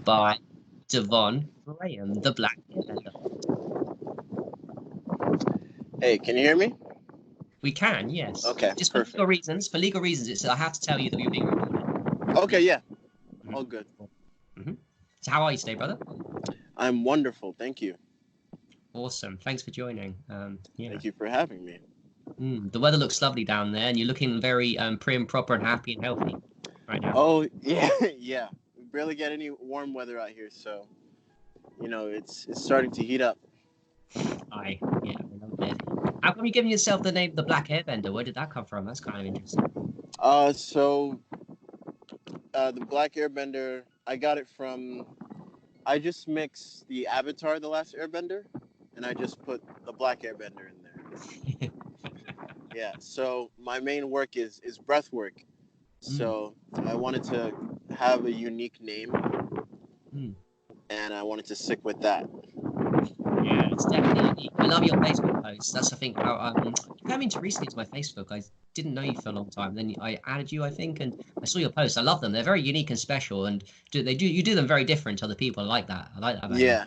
by Devon Graham, the Black Airbender. Hey, can you hear me? We can, yes. Okay, Just for legal perfect. reasons. For legal reasons, it's I have to tell you that we're being recorded. Okay, yeah, Mhm. all good. Mhm. So how are you today, brother? I'm wonderful. Thank you. Awesome. Thanks for joining. Yeah. Thank you for having me. The weather looks lovely down there, and you're looking very prim, proper, and happy and healthy right now. Oh, yeah, yeah. We barely get any warm weather out here, so it's starting to heat up. Yeah, I love it. How come you giving yourself the name the Black Airbender? Where did that come from? That's kind of interesting. The Black Airbender, I got it from. I just mixed the Avatar, the last Airbender, and I just put the Black Airbender in there. Yeah. So my main work is breath work. Mm, So I wanted to have a unique name, mm. and I wanted to stick with that. Yeah, it's definitely unique. I love your Facebook posts. That's I think how you came into recently to my Facebook. I didn't know you for a long time. Then I added you, I think, and I saw your posts. I love them. They're very unique and special, and you do them very different to other people. I like that. I like that about you. Yeah.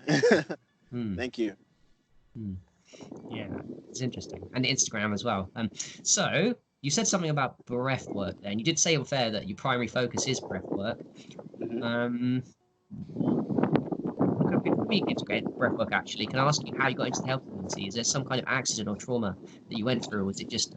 Hmm. Thank you. Hmm. Yeah, it's interesting, and Instagram as well. So you said something about breath work there, and you did say up there that your primary focus is breath work. Hmm. Um, Okay, before we get to breath work, actually, can I ask you how you got into the health community? Is there some kind of accident or trauma that you went through, or was it just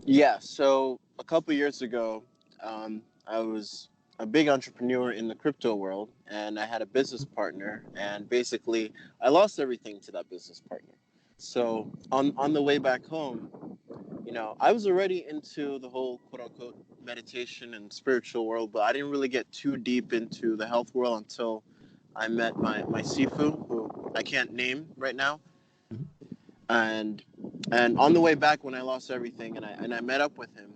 Yeah. So a couple years ago, I was a big entrepreneur in the crypto world, and I had a business partner, and basically, I lost everything to that business partner. So on the way back home, I was already into the whole quote unquote meditation and spiritual world, but I didn't really get too deep into the health world until I met my Sifu, who I can't name right now. Mhm. And and on the way back when I lost everything and I met up with him,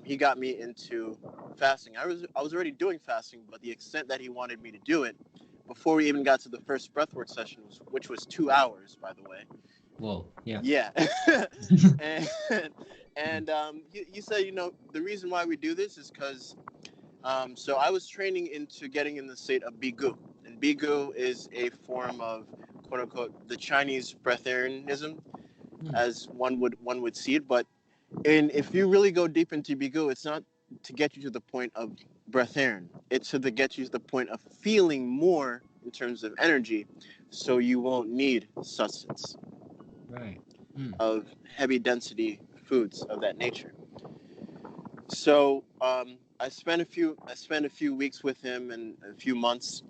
he got me into fasting. I was already doing fasting, but the extent that he wanted me to do it before we even got to the first breathwork session, which was 2 hours, by the way. Whoa, yeah. Yeah. and he said, the reason why we do this is because so I was training into getting in the state of Bigu. And Bigu is a form of quote unquote the Chinese breatharianism, Mm, as one would see it. But if you really go deep into Bigu, it's not to get you to the point of breatharian. It's to get you to the point of feeling more in terms of energy, so you won't need sustenance right. Mm, of heavy density foods of that nature. So I spent a few weeks with him and a few months,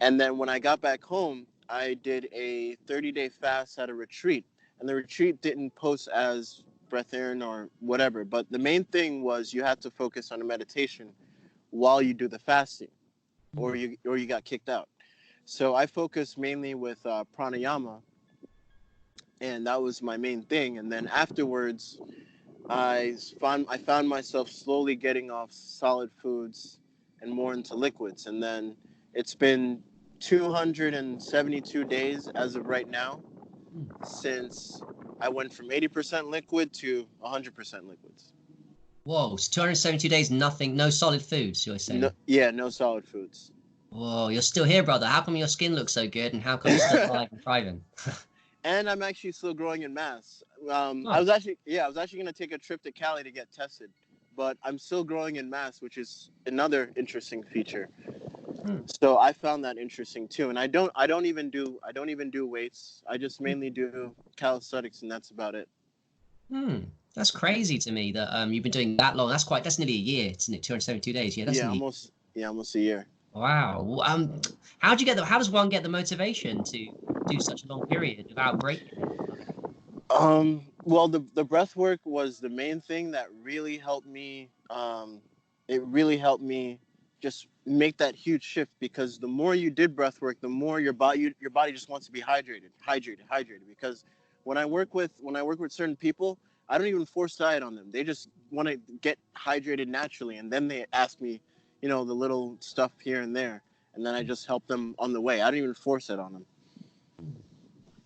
and then when I got back home, I did a 30-day fast at a retreat, and the retreat didn't post as breatharian or whatever, but the main thing was you had to focus on a meditation while you do the fasting, or mm. you got kicked out. So I focused mainly with pranayama, and that was my main thing. And then afterwards, I found myself slowly getting off solid foods and more into liquids. And then it's been 272 days as of right now Mm. since I went from 80% liquid to 100% liquids. Whoa, it's 272 days, nothing, no solid foods, you're No, saying. yeah, no solid foods. Whoa, you're still here, brother. How come your skin looks so good, and how come you're still alive and thriving? And I'm actually still growing in mass. I was Nice. actually, yeah, I was actually gonna take a trip to Cali to get tested, but I'm still growing in mass, which is another interesting feature. Hmm. So I found that interesting too. And I don't even do weights. I just mainly do calisthenics, and that's about it. Hmm. That's crazy to me that you've been doing that long. That's nearly a year, isn't it? 272 days. Yeah, that's Yeah, nearly. almost a year. Wow. How do you get the? How does one get the motivation to do such a long period without breaking it? Well, the breath work was the main thing that really helped me. It really helped me just make that huge shift, because the more you did breath work, the more your body just wants to be hydrated, hydrated, hydrated. Because when I work with certain people, I don't even force diet on them. They just want to get hydrated naturally, and then they ask me, the little stuff here and there, and then I just help them on the way. I don't even force it on them. Hmm.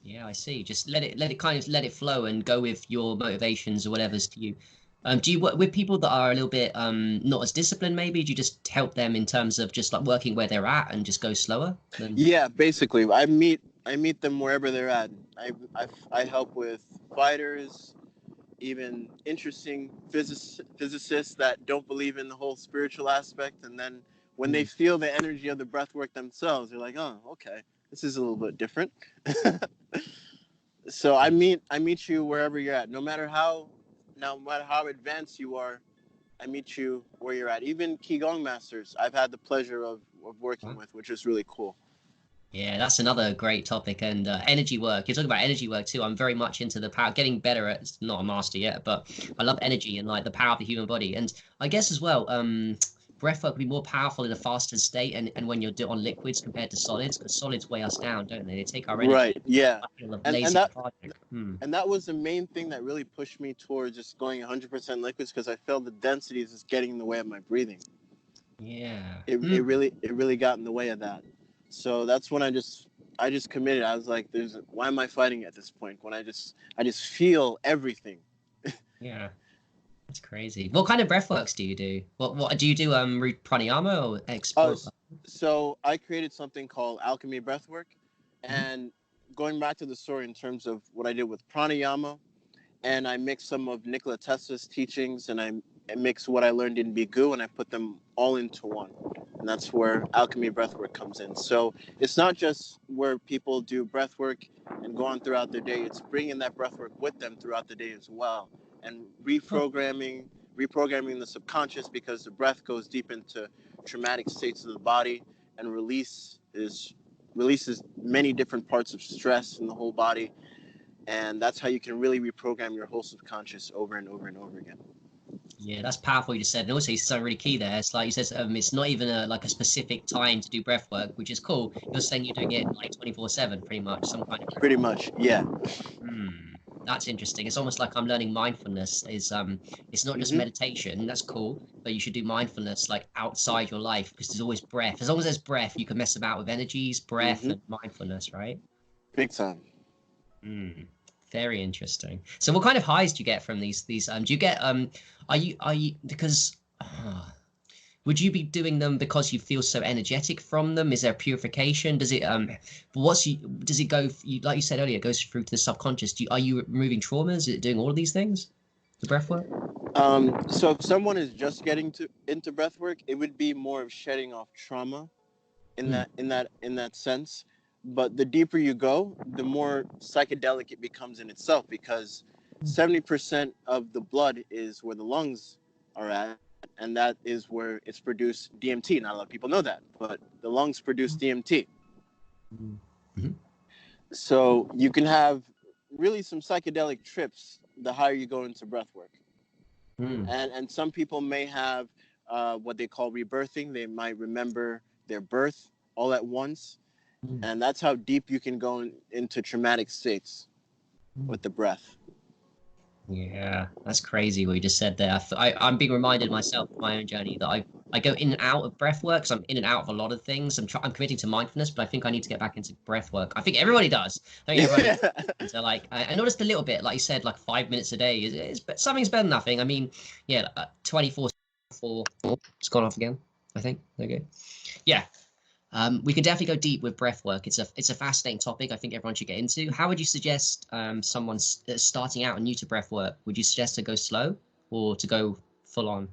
Yeah, I see. Just let it kind of let it flow and go with your motivations or whatever's to you. Do you work with people that are a little bit not as disciplined? Maybe do you just help them in terms of just like working where they're at and just go slower? Then Yeah, basically, I meet them wherever they're at. I help with fighters, even interesting physicists that don't believe in the whole spiritual aspect, and then when they mm, feel the energy of the breath work themselves, they're like, oh, okay, this is a little bit different. So yeah, I meet you wherever you're at, no matter how advanced you are. I meet you where you're at. Even qigong masters, I've had the pleasure of working wow. with, which is really cool. Yeah, that's another great topic. And energy work. You're talking about energy work too. I'm very much into the power, getting better at. Not a master yet, but I love energy and like the power of the human body. And I guess as well, breath work would be more powerful in a faster state, and when you're on liquids compared to solids, because solids weigh us down, don't they? They take our energy. Right. Yeah. I feel And lazy lethargic. Hmm. that was the main thing that really pushed me towards just going 100% liquids because I felt the densities is getting in the way of my breathing. Yeah. Hmm. It really got in the way of that. So that's when I just committed. I was like, "There's why am I fighting at this point?" When I just feel everything. Yeah. That's crazy. What kind of breath works do you do? What do you do? Pranayama or Uh, explore? so I created something called alchemy breathwork, Mhm. and going back to the story in terms of what I did with pranayama, and I mixed some of Nikola Tesla's teachings, and I mixed what I learned in Bigu, and I put them all into one. And that's where alchemy breathwork comes in. So it's not just where people do breathwork and go on throughout their day. It's bringing that breathwork with them throughout the day as well, and Oh, reprogramming the subconscious because the breath goes deep into traumatic states of the body and releases many different parts of stress in the whole body, and that's how you can really reprogram your whole subconscious over and over and over again. yeah, that's powerful. You just said, and also you said something really key there. It's like you said, it's not even a like a specific time to do breath work, which is cool. You're saying you're doing it like 24/7, pretty much, some kind of breath Pretty work. much, yeah. Hmm, that's interesting. It's almost like I'm learning mindfulness. It's not just Hmm. meditation. That's cool, but you should do mindfulness like outside your life because there's always breath. As long as there's breath, you can mess about with energies, breath, Hmm. and mindfulness, right? Big time. Mm, very interesting. So what kind of highs do you get from these do you get are you because would you be doing them because you feel so energetic from them? Is there purification? Does it does it go you like you said earlier, it goes through to the subconscious? Are you removing traumas? Is it doing all of these things? The breath work? So if someone is just getting to into breath work, it would be more of shedding off trauma Mm, in that sense. But the deeper you go, the more psychedelic it becomes in itself because mm, 70% of the blood is where the lungs are at, and that is where it's produced DMT. Not a lot of people know that, but the lungs produce DMT. mm, mhm, So you can have really some psychedelic trips the higher you go into breath work. mm, And some people may have what they call rebirthing. They might remember their birth all at once, mm, and that's how deep you can go into traumatic states mm. with the breath. Yeah, that's crazy what you just said there. I'm being reminded myself of my own journey that I go in and out of breath work. So I'm in and out of a lot of things. I'm committing to mindfulness, but I think I need to get back into breath work. I think everybody does. I think everybody Yeah. into like I noticed a little bit, like you said, like 5 minutes a day something's better than nothing. I mean, yeah, 24 4. Oh, it's gone off again. I think. There you go. Yeah, we can definitely go deep with breath work. It's a fascinating topic. I think everyone should get into. How would you suggest someone starting out and new to breath work? Would you suggest to go slow or to go full on?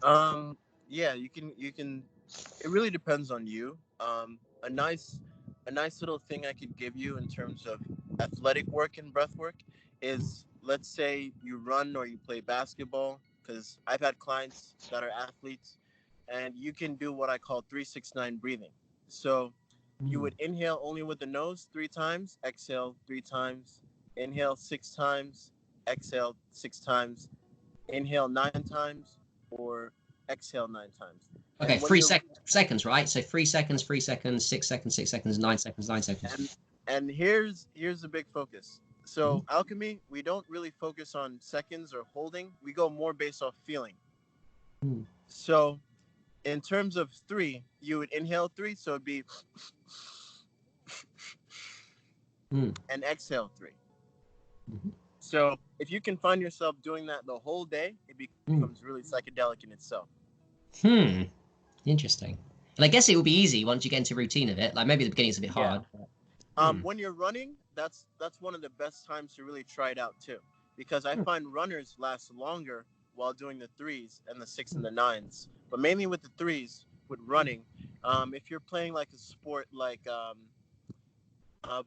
Um, yeah, you can. It really depends on you. A nice little thing I could give you in terms of athletic work and breath work is, let's say you run or you play basketball. Because I've had clients that are athletes, and you can do what I call 3-6-9 breathing. So you Mm, would inhale only with the nose 3 times, exhale 3 times, inhale 6 times, exhale 6 times, inhale 9 times, or exhale 9 times. okay, And when you're seconds, right? So 3 seconds, 3 seconds, 6 seconds, 6 seconds, 9 seconds, 9 seconds. and here's the big focus. Mhm. So alchemy, we don't really focus on seconds or holding. We go more based off feeling. Mm, So in terms of three, you would inhale three, so it'd be mm, and exhale three. mhm, So if you can find yourself doing that the whole day, it Mm. becomes really psychedelic in itself. Hmm. Interesting. And I guess it will be easy once you get into routine of it. Like maybe the beginning's a bit Yeah. hard. But, hmm. When you're running, that's one of the best times to really try it out too, because I find runners last longer while doing the threes and the six and the nines, but mainly with the threes with running. If you're playing like a sport like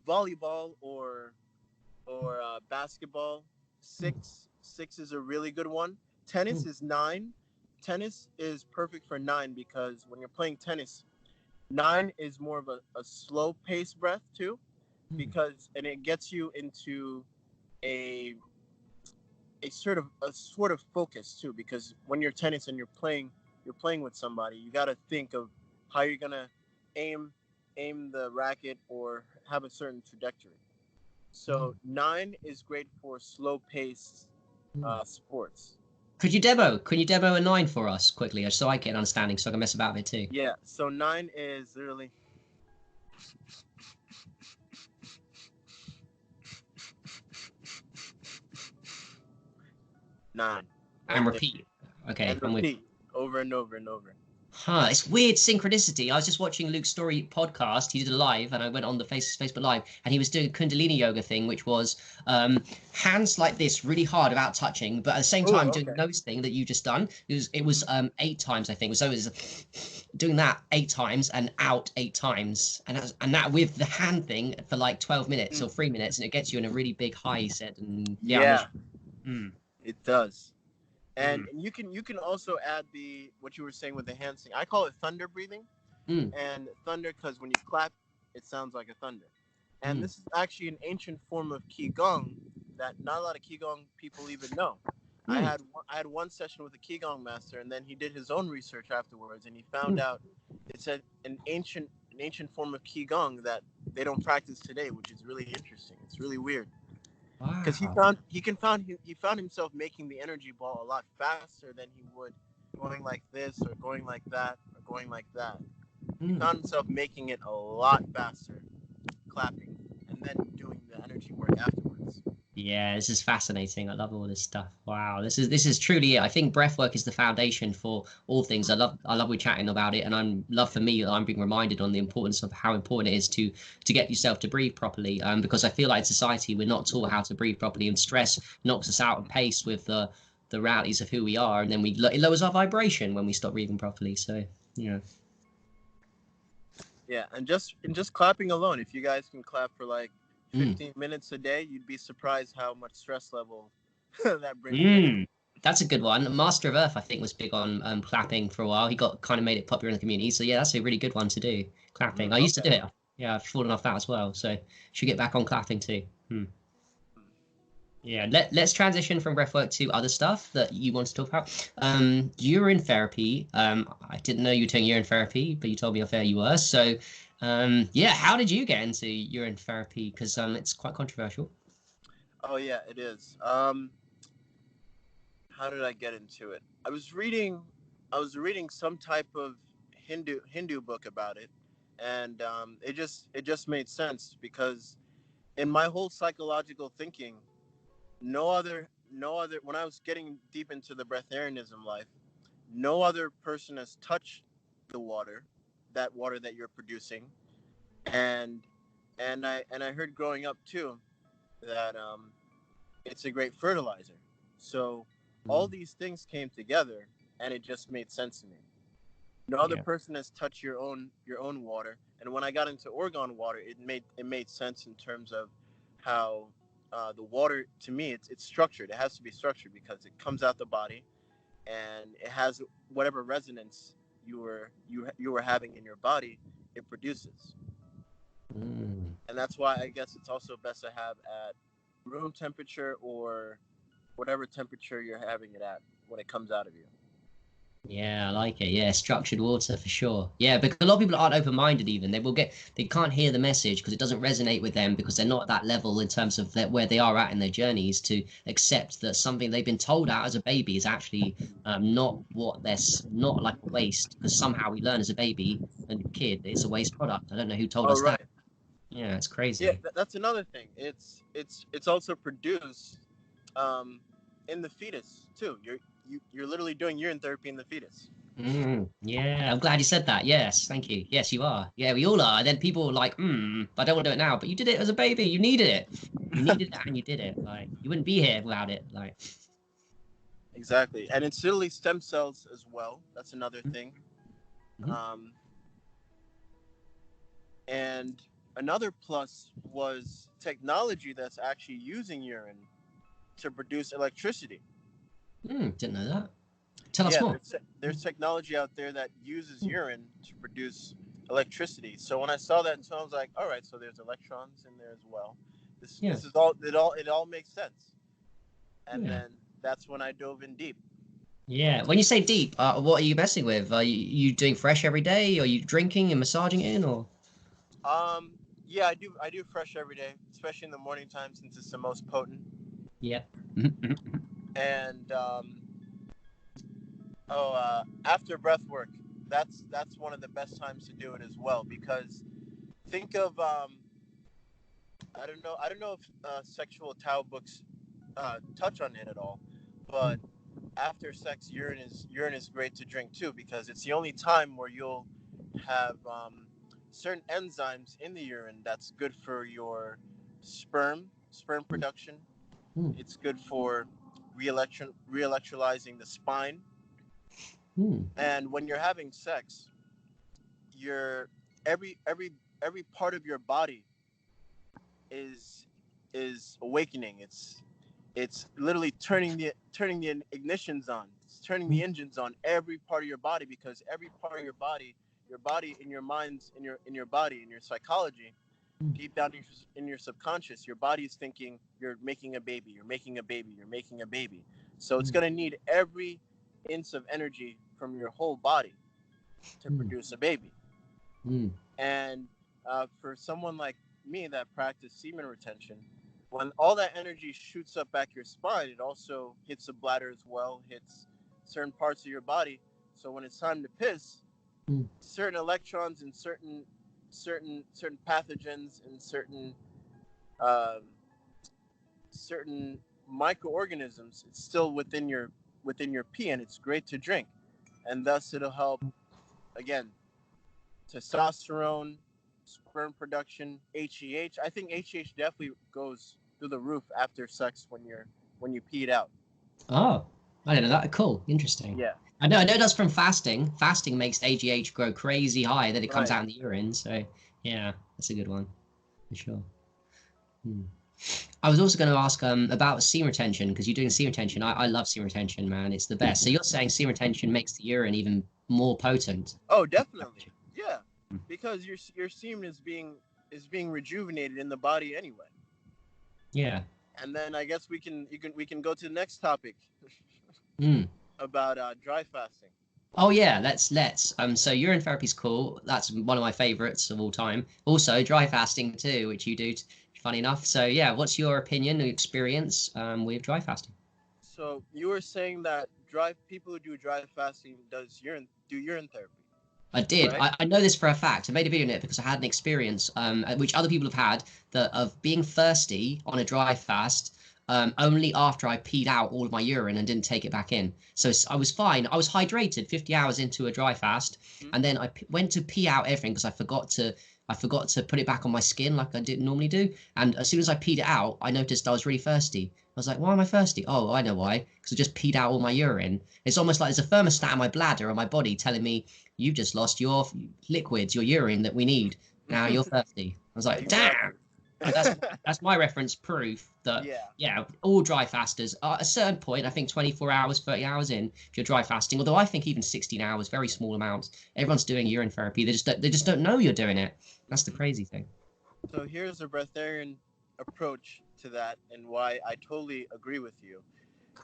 volleyball or basketball, six is a really good one. Tennis is nine. Tennis is perfect for nine because when you're playing tennis, nine is more of a slow pace breath too, because and it gets you into a a sort of focus too, because when you're tennis and you're playing with somebody, you got to think of how you're gonna aim aim the racket or have a certain trajectory. So nine is great for slow paced sports. Could you demo? Can you demo a nine for us quickly, so I get an understanding, so I can mess about with it too? Yeah. So nine is literally nine right And there, repeat. Okay, and I'm with. repeat over and over and over. Huh, it's weird synchronicity. I was just watching Luke's story podcast. He did a live, and I went on the Facebook Live, and he was doing a Kundalini yoga thing, which was hands like this, really hard without touching, but at the same Oh, time doing the okay. nose thing that you just done. It was 8 times, I think. So it was doing that 8 times and out 8 times, and that with the hand thing for like 12 minutes Mm. or 3 minutes, and it gets you in a really big high. He said, and yeah, I'm Yeah, just. Mm, it does. And mm, you can also add the what you were saying with the hand thing. I call it thunder breathing, mm, and thunder because when you clap, it sounds like a thunder. And mm, this is actually an ancient form of qigong that not a lot of qigong people even know. mm, I had one session with a qigong master, and then he did his own research afterwards, and he found mm. out it's an ancient form of qigong that they don't practice today, which is really interesting. It's really weird because he Wow. found he can found he found himself making the energy ball a lot faster than he would going like this or going like that or going like that. He Mm. found himself making it a lot faster, clapping, and then doing the energy work afterwards. Yeah, this is fascinating. I love all this stuff. Wow, this is truly it. I think breath work is the foundation for all things. I love we're chatting about it, and I'm love for me that I'm being reminded on the importance of how important it is to get yourself to breathe properly. Because I feel like in society we're not taught how to breathe properly, and stress knocks us out of pace with the realities of who we are, and then it lowers our vibration when we stop breathing properly. So yeah. Yeah, and just clapping alone, if you guys can clap for like Mm. 15 minutes a day, you'd be surprised how much stress level that brings down. Mm. That's a good one. Master of Earth, I think, was big on clapping for a while. He got kind of made it popular in the community. So yeah, that's a really good one to do. Clapping. I used to Okay. do it. Yeah, I've fallen off that as well. So should get back on clapping too. Hmm. Yeah, let's transition from breathwork to other stuff that you want to talk about. Urine therapy. I didn't know you were doing urine therapy, but you told me how fair you were. So, yeah, how did you get into urine therapy? Because it's quite controversial. Oh yeah, it is. How did I get into it? I was reading some type of Hindu book about it, and it just made sense because in my whole psychological thinking, no other when I was getting deep into the breatharianism life, no other person has touched the water that you're producing, and and I heard growing up too that it's a great fertilizer. So all Mm, these things came together, and it just made sense to me. No other yeah. person has touched your own water, and when I got into organ water, it made sense in terms of how the water to me it's structured. It has to be structured because it comes out the body, and it has whatever resonance you were having in your body, it produces, Mm. and that's why I guess it's also best to have at room temperature or whatever temperature you're having it at when it comes out of you. Yeah, I like it. Yeah, structured water for sure. Yeah, because a lot of people aren't open-minded even. They can't hear the message because it doesn't resonate with them because they're not at that level in terms of where they are at in their journeys to accept that something they've been told out as a baby is actually not not like waste because somehow we learn as a baby and kid it's a waste product. I don't know who told Oh us that. right, Yeah, it's yeah, crazy. that's another thing. It's also produced. um, in the fetus too. You're literally doing urine therapy in the fetus. Yeah, I'm glad you said that. Yes, thank you. Yes, you are. Yeah, we all are. And then people are like, but I don't want to do it now. But you did it as a baby. You needed it. You needed that and you did it. Like, you wouldn't be here without it. Like, Exactly, and it's literally stem cells as well. That's another thing. mm-hmm. Um, and another plus was technology that's actually using urine to produce electricity. Didn't know that. Tell us Yeah, more. there's technology out there that uses urine to produce electricity. So when I saw that, so I was like, all right, so there's electrons in there as well. Yeah, This is all makes sense. And yeah. then that's when I dove in deep. Yeah. When you say deep, what are you messing with? Are you doing fresh every day? Are you drinking and massaging it in, or? Yeah, I do fresh every day, especially in the morning time since it's the most potent. Yeah. And after breath work, that's one of the best times to do it as well because think of I don't know if sexual Tao books touch on it at all, but after sex, urine is great to drink too because it's the only time where you'll have certain enzymes in the urine that's good for your sperm production. Mm, It's good for re-electrolyzing the spine, mm, and when you're having sex, your every every every part of your body is is awakening. It's literally turning the ignitions on. It's turning the mm, engines on every part of your body because every part of your body in your minds, in your body, in your psychology, mm, deep down in your subconscious, your body is thinking you're making a baby, you're making a baby, you're making a baby. So it's mm, gonna need every inch of energy from your whole body to mm, produce a baby. mm, And for someone like me that practice semen retention, when all that energy shoots up back your spine, it also hits the bladder as well, hits certain parts of your body. So when it's time to piss, mm, certain electrons and certain pathogens and um, certain microorganisms, it's still within your pee, and it's great to drink, and thus it'll help again testosterone, sperm production, HGH. I think HGH definitely goes through the roof after sex when you pee it out. Oh, I didn't know that. Cool. Interesting. Yeah. I know that's from fasting. Fasting makes AGH grow crazy high, then it comes Right. out in the urine. So, yeah, that's a good one for sure. Hmm. I was also going to ask about seam retention because you're doing seam retention. I love seam retention, man. It's the best. So you're saying seam retention makes the urine even more potent? Oh, definitely. Yeah. Because your semen is being rejuvenated in the body anyway. Yeah. And then I guess we can go to the next topic Mm. about dry fasting. Oh yeah, let's. So urine therapy's cool. That's one of my favorites of all time. Also, dry fasting too, which you do. Funny enough. So yeah, what's your opinion or experience with dry fasting? So you were saying that dry people who do dry fasting do urine therapy, I did. right? I know this for a fact. I made a video on it because I had an experience, which other people have had, that of being thirsty on a dry fast, only after I peed out all of my urine and didn't take it back in. So I was fine. I was hydrated 50 hours into a dry fast, Hmm. and then went to pee out everything because I forgot to put it back on my skin like I didn't normally do. And as soon as I peed it out, I noticed I was really thirsty. I was like, why am I thirsty? Oh, I know why. Because I just peed out all my urine. It's almost like there's a thermostat in my bladder or my body telling me you've just lost your liquids, your urine that we need. Now you're thirsty. I was like, damn. Exactly. So that's my reference proof that Yeah. yeah, all dry fasters are at a certain point. I think 24 hours, 30 hours in, if you're dry fasting, although I think even 16 hours, very small amounts. Everyone's doing urine therapy. They just don't know you're doing it. That's the Hmm. crazy thing. So here's a breatharian approach to that, and why I totally agree with you.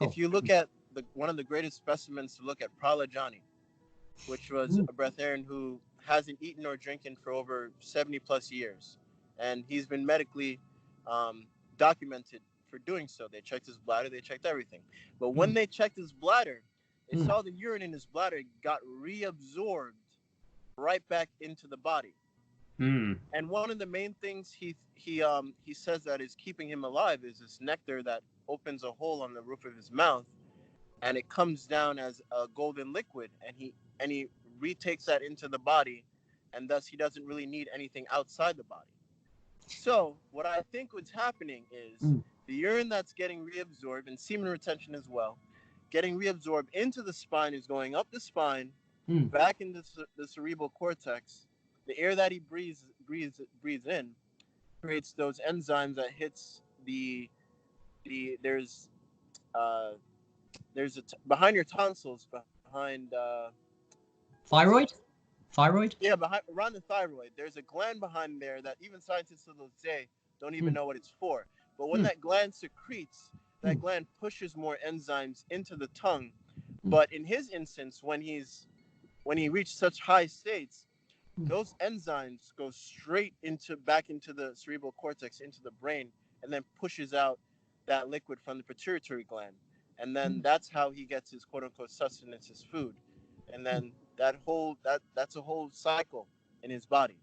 If Cool. you look at the one of the greatest specimens to look at, Pralajani, which was Mm, a breatharian who hasn't eaten or drinking for over 70 plus years, and he's been medically um, documented for doing so. They checked his bladder, they checked everything, but when mm, they checked his bladder, they mm, saw the urine in his bladder got reabsorbed right back into the body. Mm. And one of the main things he says that is keeping him alive is this nectar that opens a hole on the roof of his mouth, and it comes down as a golden liquid, and he retakes that into the body, and thus he doesn't really need anything outside the body. So what I think what's happening is Mm. the urine that's getting reabsorbed, and semen retention as well, getting reabsorbed into the spine, is going up the spine, Mm. back into the cerebral cortex. The air that he breathes in creates those enzymes that hits the uh, behind your tonsils, behind what's it? Thyroid? Thyroid? Yeah, behind around the thyroid. There's a gland behind there that even scientists to this day don't even Mm. know what it's for. But when Mm. that gland secretes, that Mm. gland pushes more enzymes into the tongue. Mm. But in his instance, when he reached such high states, Mm. those enzymes go straight into back into the cerebral cortex, into the brain, and then pushes out that liquid from the pituitary gland. And then Mm. that's how he gets his quote unquote sustenance, his food. And Mm. then that's a whole cycle in his body.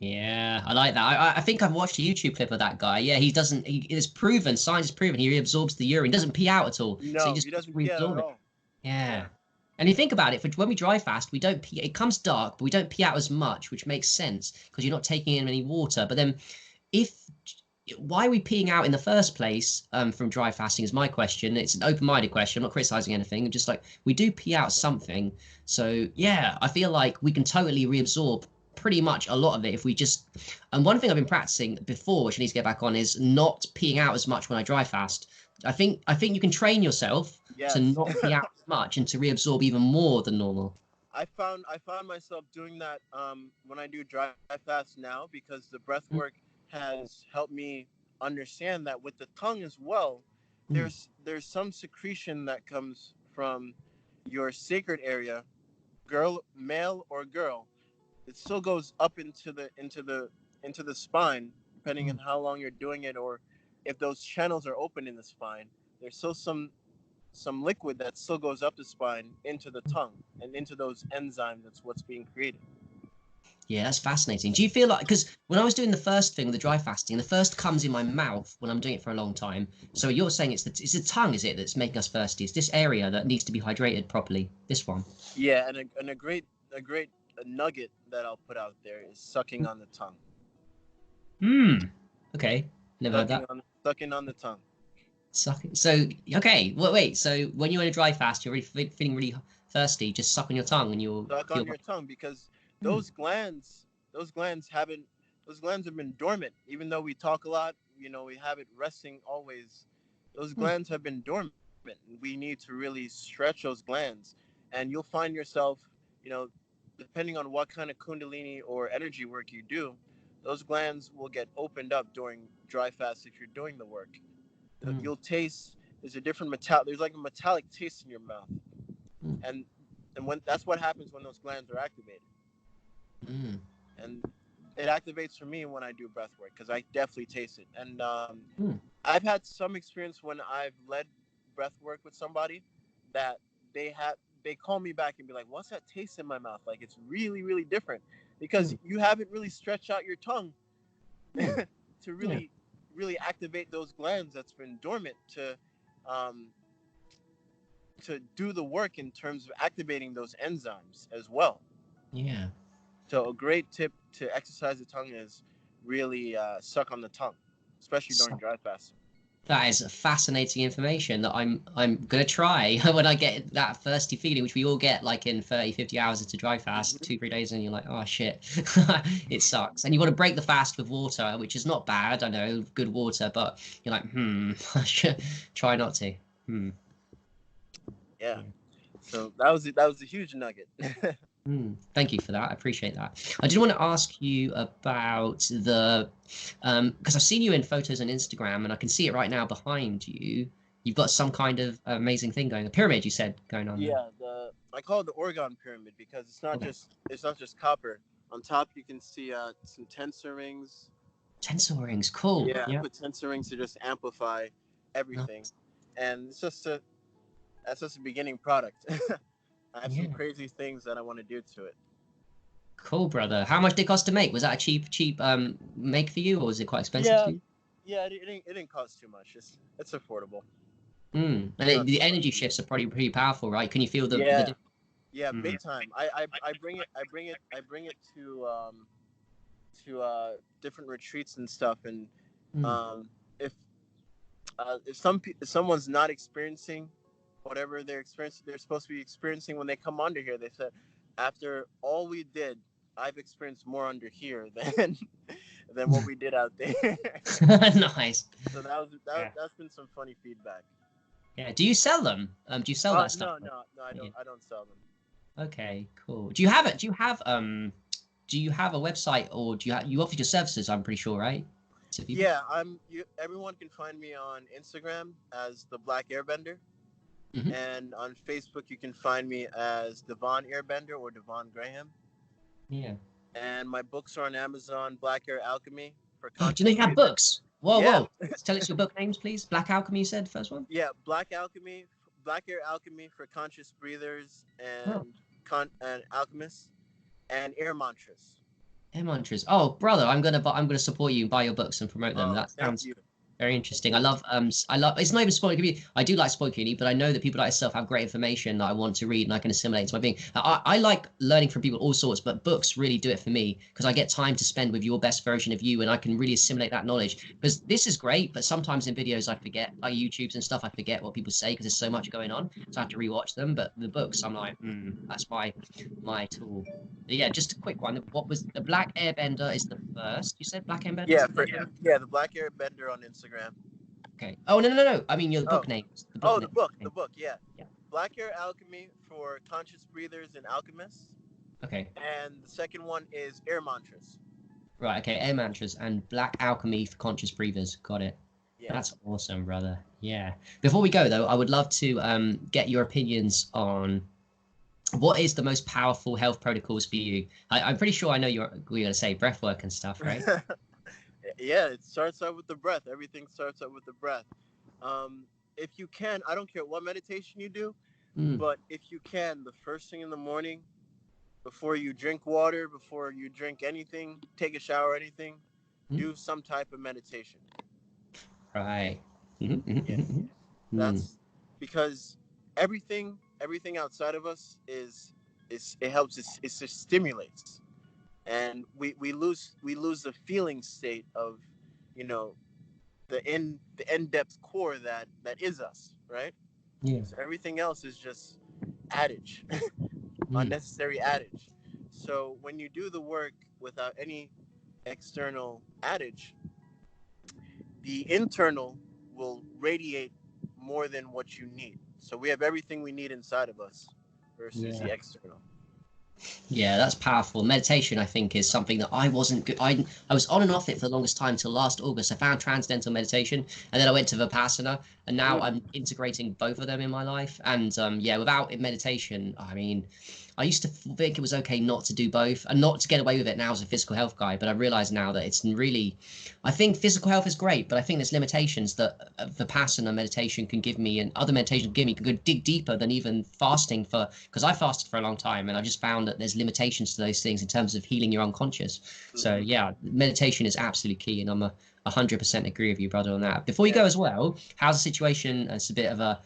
Yeah, I like that. I think I've watched a YouTube clip of that guy. Yeah, he doesn't. It's proven. Science has proven he reabsorbs the urine. Doesn't pee out at all. So he No, he just doesn't pee out at reabsorb it. all. Yeah. Yeah. And you think about it, for when we dry fast, we don't pee. It comes dark, but we don't pee out as much, which makes sense because you're not taking in any water. But then, if why are we peeing out in the first place from dry fasting is my question. It's an open-minded question. I'm not criticizing anything. I'm just like we do pee out something. So yeah, I feel like we can totally reabsorb pretty much a lot of it if we just. And one thing I've been practicing before, which I need to get back on, is not peeing out as much when I dry fast. I think you can train yourself to Yes. not pee out as much and to reabsorb even more than normal. I found myself doing that when I do dry fast now, because the breath Mm. work has helped me understand that with the tongue as well, Mm. there's some secretion that comes from your sacred area, girl, male or girl. It still goes up into the spine, depending on Mm. how long you're doing it, or if those channels are open in the spine. There's still some liquid that still goes up the spine into the tongue and into those enzymes. That's what's being created. Yeah, that's fascinating. Do you feel like because when I was doing the first thing, the dry fasting, the first comes in my mouth when I'm doing it for a long time. So you're saying it's the tongue, is it, that's making us thirsty? It's this area that needs to be hydrated properly. This one. Yeah, and a great nugget that I'll put out there is sucking on the tongue. Hmm. Okay. Never heard that. Sucking on the tongue. Suck it. So okay. Wait. So when you're in a dry fast, you're really feeling really thirsty. Just suck on your tongue, and you'll Suck feel on like. your tongue, because Hmm. those glands those glands haven't those glands have been dormant. Even though we talk a lot, we have it resting always. Those Hmm. glands have been dormant. We need to really stretch those glands, and you'll find yourself, you know, depending on what kind of kundalini or energy work you do, those glands will get opened up during dry fast if you're doing the work. Hmm. You'll taste there's a different metal there's like a metallic taste in your mouth, Hmm. and when that's what happens when those glands are activated. Hmm. And it activates for me when I do breath work, because I definitely taste it. And Hmm. I've had some experience when I've led breath work with somebody that they call me back and be like, "What's that taste in my mouth? Like, it's really really different Hmm. because you haven't really stretched out your tongue Hmm. to Yeah. really activate those glands that's been dormant um, to do the work in terms of activating those enzymes as well." Yeah. So a great tip to exercise the tongue is really suck on the tongue, especially during dry fasting. That is fascinating information that I'm gonna try when I get that thirsty feeling, which we all get like in 30, 50 hours into dry fast, Mm-hmm. 2, 3 days, and you're like, oh shit, it sucks. And you got to break the fast with water, which is not bad. I know, good water, but you're like, I should try not to. Hmm. Yeah. Yeah. So that was a huge nugget. Thank you for that. I appreciate that. I did want to ask you about the, because I've seen you in photos on Instagram, and I can see it right now behind you. You've got some kind of amazing thing going, a pyramid, you said, going on there. Yeah, the I call it the Orgone pyramid because Okay. it's not just copper. On top you can see some tensor rings. Tensor rings, cool. Yeah, I Yeah. put tensor rings to just amplify No, everything, and that's just a beginning product. I have some yeah. crazy things that I want to do to it. Cool, brother. How much did it cost to make? Was that a cheap make for you, or was it quite expensive to Yeah, do? yeah, it didn't cost too much. It's affordable. Mm. And It's not the too much. energy shifts are probably pretty powerful, right? Can you feel the Yeah, difference? yeah, Mm. big time. I bring it to different retreats and stuff. And Mm. um, if if someone's not experiencing whatever they're supposed to be experiencing when they come under here, they said, after all we did, I've experienced more under here than than what we did out there. Nice. So Yeah. that's been some funny feedback. Yeah. Do you sell them? Do you sell that stuff? No, Yeah. I don't sell them. Okay, cool. Do you have it? Do you have a website, or you offer your services? I'm pretty sure, right? To people. Yeah, everyone can find me on Instagram as the Black Airbender, Hmm. and on Facebook you can find me as Devon Airbender or Devon Graham. Yeah. And my books are on Amazon. Black Air Alchemy for Oh, do you know conscious you have breathers. books? Whoa, Yeah, whoa. Tell us your book names, please. Black Alchemy, you said first one. yeah. Black Air Alchemy for conscious breathers Oh, and alchemists, and air mantras. air mantras. Oh, brother, I'm gonna support you and buy your books and promote them. Oh, That thank sounds you, very thank interesting. you. I love. It's not even spoiler community. I do like spoiler community, but I know that people like yourself have great information that I want to read and I can assimilate into my being. I like learning from people all sorts, but books really do it for me because I get time to spend with your best version of you, and I can really assimilate that knowledge. Because this is great, but sometimes in videos I forget, like YouTube's and stuff, I forget what people say because there's so much going on, so I have to rewatch them. But the books, I'm like, that's my tool. But yeah, just a quick one. What was the Black Airbender? Is the first you said Black Airbender is Yeah, the first? yeah, the Black Air Bender on Instagram. Okay. Oh, no, no, no, no. I mean, your Oh, book names. The book oh, name. the book, yeah. Yeah. Black Air Alchemy for conscious breathers and alchemists, Okay. and the second one is Air Mantras. Right. Okay. Air mantras and Black Alchemy for conscious breathers. Got it. Yeah. That's awesome, brother. Yeah. Before we go, though, I would love to get your opinions on what is the most powerful health protocols for you. I'm pretty sure I know you're going to say breath work and stuff, right? Yeah, it starts out with the breath. Everything starts out with the breath. If you can, I don't care what meditation you do, Mm. but if you can, the first thing in the morning, before you drink water, before you drink anything, take a shower, anything, Mm. do some type of meditation. Right. Yeah, Mm. that's because everything outside of us is it helps it just stimulates, and we lose the feeling state of, you know, the in depth core that is us, right? Yeah. So everything else is just adage, Mm. unnecessary adage. So when you do the work without any external adage, the internal will radiate more than what you need. So we have everything we need inside of us versus Yeah. the external. Yeah, that's powerful. Meditation, I think, is something that I wasn't good. I was on and off it for the longest time till last August. I found transcendental meditation, and then I went to Vipassana, and now Mm. I'm integrating both of them in my life. And yeah, without meditation, I mean, I used to think it was okay not to do both and not to get away with it now as a physical health guy, but I realize now that it's really, I think physical health is great, but I think there's limitations that Vipassana meditation can give me and other meditation can give me can go dig deeper than even fasting for, because I fasted for a long time and I just found that there's limitations to those things in terms of healing your unconscious. So Mm-hmm. yeah, meditation is absolutely key, and I'm a 100% agree with you, brother, on that. Before you Yeah. go as well, how's the situation? It's a bit of a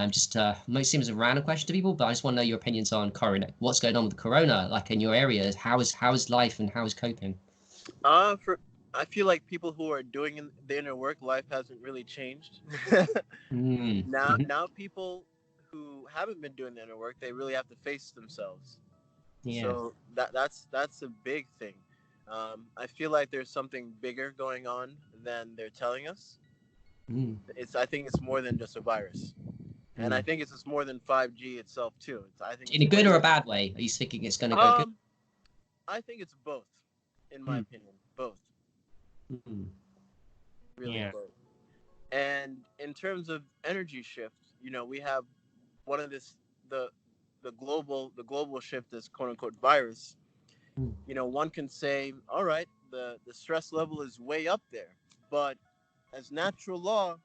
just most seems a random question to people, but I just want to know your opinions on Corona. What's going on with Corona, like in your area? How is life and how is coping? For I feel like people who are doing the inner work, life hasn't really changed. Mm. Hmm. Now people who haven't been doing the inner work, they really have to face themselves. Yeah. So that's a big thing. I feel like there's something bigger going on than they're telling us. Mm. I think it's more than just a virus, and I Mm. think it's more than 5G itself too. I think In it's a good way or a bigger. bad way? Are you thinking it's going to go good? Um, I think it's both, in my Mm. opinion, both, Mm. really Yeah. both. And in terms of energy shift, we have one of this the the global shift, this quote unquote virus. Mm. One can say, all right, the stress level is way up there, but as natural law,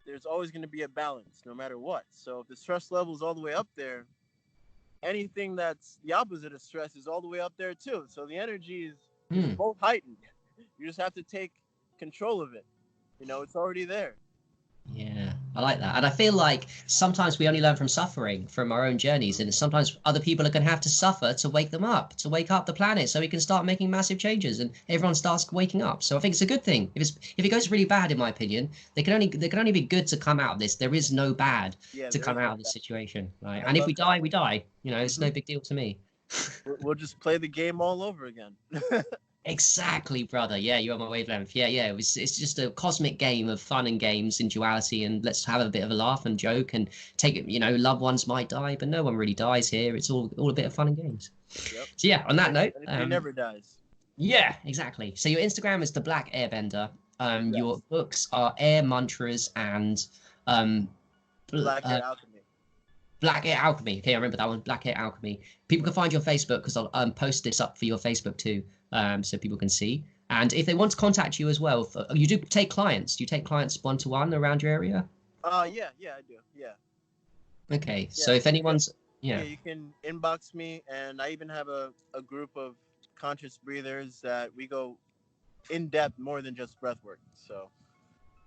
there's always going to be a balance no matter what. So if the stress level is all the way up there, anything that's the opposite of stress is all the way up there too. So the energy is Hmm. both heightened. You just have to take control of it. You know, it's already there. Yeah, I like that. And I feel like sometimes we only learn from suffering, from our own journeys, and sometimes other people are going to have to suffer to wake them up, to wake up the planet, so we can start making massive changes, and everyone starts waking up. So I think it's a good thing. If it goes really bad, in my opinion, there can only be good to come out of this. There is no bad Yeah, to there come is out no of this doubt. situation. Right? I And if love we die, we die. You know, that. it's no big deal to me. We'll just play the game all over again. Exactly, brother. Yeah, you're on my wavelength. Yeah, yeah. It's just a cosmic game of fun and games and duality, and let's have a bit of a laugh and joke and take it. You know, loved ones might die, but no one really dies here. It's all a bit of fun and games. Yep. So yeah, on that note, Energy never dies. yeah, exactly. So your Instagram is the Black Airbender. Your Yes. books are Air Mantras and um, Black uh, Hair Alchemy. Black Air Alchemy. Okay, I remember that one. Black Air Alchemy. People can find your Facebook because I'll post this up for your Facebook too, so people can see. And if they want to contact you as well, you do take clients. Do you take clients one to one around your area? Yeah, yeah, I do. Yeah. Okay, Yeah. so if You can, anyone's yeah, yeah, you can inbox me, and I even have a group of conscious breathers that we go in depth more than just breath work. So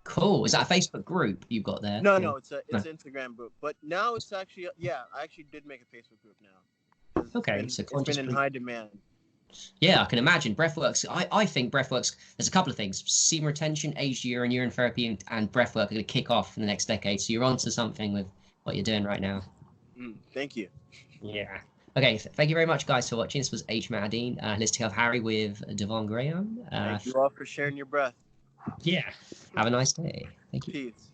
cool. Is that a Facebook group you've got there? no, Or no, no? it's an Instagram group, but now it's actually yeah, I actually did make a Facebook group now because Okay, so it's been conscious in breathing. high demand. Yeah, I can imagine. Breathworks. I think breathworks. There's a couple of things: semen retention, aged urine, urine therapy, and breathwork are going to kick off in the next decade. So you're onto something with what you're doing right now. Thank you. Yeah. Okay. Thank you very much, guys, for watching. This was H. Madine, Holistic Health Harry with Devon Graham. Thank you all for sharing your breath. Yeah. Have a nice day. Thank you. Peace.